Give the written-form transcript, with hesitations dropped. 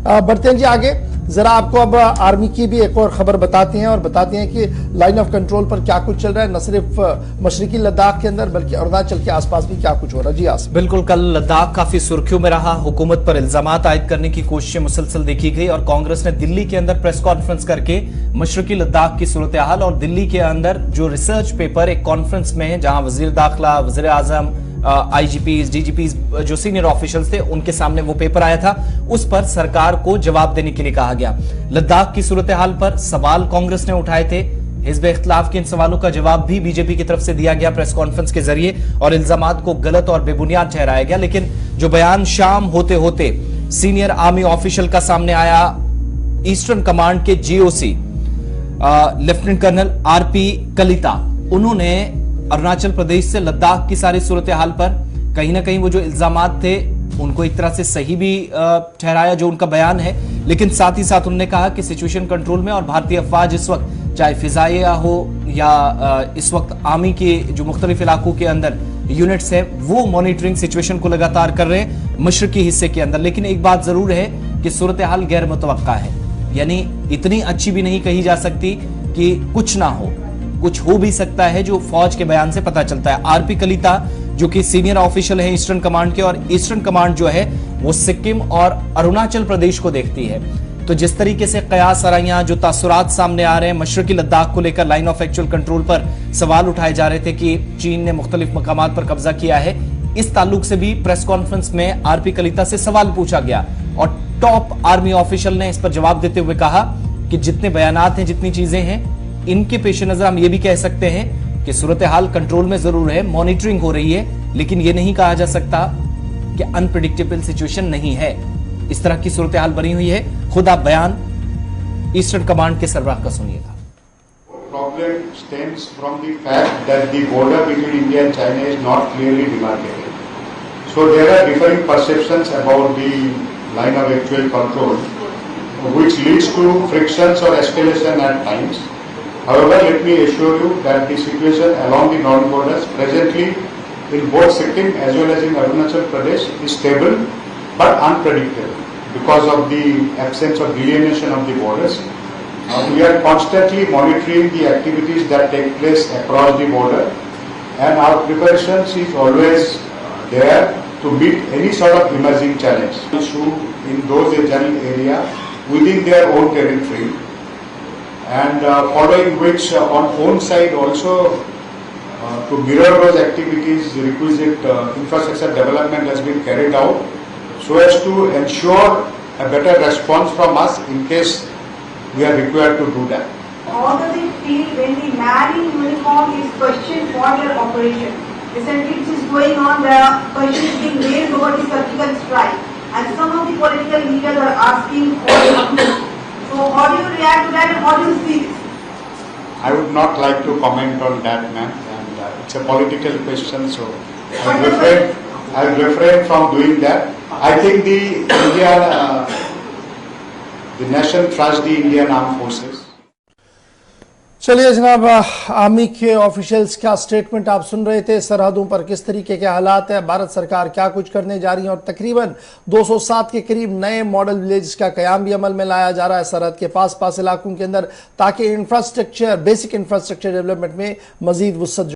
बढ़ते हैं जी आगे। जरा आपको अब आर्मी की भी एक और खबर बताते हैं और बताते हैं कि लाइन ऑफ कंट्रोल पर क्या कुछ चल रहा है, न सिर्फ मशरकी लद्दाख के अंदर बल्कि अरुणाचल के आसपास भी क्या कुछ हो रहा है। जी आसिफ। बिल्कुल, कल लद्दाख काफी सुर्खियों में रहा। हुकूमत पर इल्जामात आयद करने की कोशिशें मुसलसल देखी गई और कांग्रेस ने दिल्ली के अंदर प्रेस कॉन्फ्रेंस करके मशरकी लद्दाख की सूरत हाल और दिल्ली के अंदर जो रिसर्च पेपर एक कॉन्फ्रेंस में है जहां वजीर दाखिला, वजीर आजम, आईजीपीज, डीजीपीज जो सीनियर ऑफिशियल्स थे उनके सामने वो पेपर आया था, उस पर सरकार को जवाब देने के लिए कहा गया। लद्दाख की सूरत हाल पर सवाल कांग्रेस ने उठाए थे। हिज़्ब इख्तिलाफ के इन सवालों का जवाब भी बीजेपी की तरफ से दिया गया प्रेस कॉन्फ्रेंस के जरिए और इल्जामात को गलत और बेबुनियाद ठहराया गया। लेकिन जो बयान शाम होते होते सीनियर आर्मी ऑफिशियल का सामने आया, ईस्टर्न कमांड के GOC lieutenant colonel RP Kalita, उन्होंने अरुणाचल प्रदेश से लद्दाख की सारी सूरत हाल पर कहीं ना कहीं वो जो इल्जामात थे उनको एक तरह से सही भी ठहराया जो उनका बयान है, लेकिन साथ ही साथ उन्होंने कहा कि सिचुएशन कंट्रोल में और भारतीय अफवाज इस वक्त चाहे फिजाइया हो या इस वक्त आर्मी के जो मुख्तलिफ इलाकों के अंदर यूनिट्स है वो मॉनिटरिंग सिचुएशन को लगातार कर रहे हैं मशरकी हिस्से के अंदर। लेकिन एक बात जरूर है कि सूरत हाल गैर मुतवक्का है, यानी इतनी अच्छी भी नहीं कही जा सकती कि कुछ ना हो, कुछ हो भी सकता है जो फौज के बयान से पता चलता है। आरपी कलिता जो कि सीनियर ऑफिशियल है ईस्टर्न कमांड के, और ईस्टर्न कमांड जो है वो सिक्किम और अरुणाचल प्रदेश को देखती है, तो जिस तरीके से कयास आराइयां जो तासुरात सामने आ रहे हैं मशरकी लद्दाख को लेकर लाइन ऑफ एक्चुअल कंट्रोल पर सवाल उठाए जा रहे थे कि चीन ने मुख्तलिफ मकामात पर कब्जा किया है, इस ताल्लुक से भी प्रेस कॉन्फ्रेंस में आरपी कलिता से सवाल पूछा गया और टॉप आर्मी ऑफिशियल ने इस पर जवाब देते हुए कहा कि जितने बयानात हैं, जितनी चीजें हैं, इनके पेश नजर हम ये भी कह सकते हैं कि सूरत हाल कंट्रोल में जरूर है, मॉनिटरिंग हो रही है, लेकिन ये नहीं कहा जा सकता कि अनप्रेडिक्टेबल सिचुएशन नहीं है। इस तरह की सूरत हाल बनी हुई है। खुद आप बयान ईस्टर्न कमांड के सरबराह का सुनिएगा। Problem stems from the fact that the border between India and China is not clearly demarcated. So there are differing perceptions about the line of actual control, which leads to frictions or escalation at times. However, let me assure you that the situation along the northern borders presently in both Sikkim as well as in Arunachal Pradesh is stable but unpredictable because of the absence of delineation of the borders. We are constantly monitoring the activities that take place across the border, and our preparations is always there to meet any sort of emerging challenge issue in those regional area within their own territory, and following which on own side also to mirror those activities requisite infrastructure development has been carried out so as to ensure a better response from us in case we are required to do that. How does it feel when the man in uniform is questioned for their operation? Recently it is going on, the question is being raised over the surgical strike, and some of the political leaders are asking for approval. So how do you react to that and how do you see this? I would not like to comment on that, ma'am, and it's a political question, so I'll refrain from doing that. I think the nation trusts the Indian Armed Forces. चलिए जनाब, army के officials का statement आप सुन रहे थे। सरहदों पर किस तरीके के हालात है, भारत सरकार क्या कुछ करने जा रही है, और तकरीबन 207 के करीब नए मॉडल विलेज का कयाम भी अमल में लाया जा रहा है सरहद के पास इलाकों के अंदर, ताकि इंफ्रास्ट्रक्चर, बेसिक इंफ्रास्ट्रक्चर डेवलपमेंट में मजीद वुसअत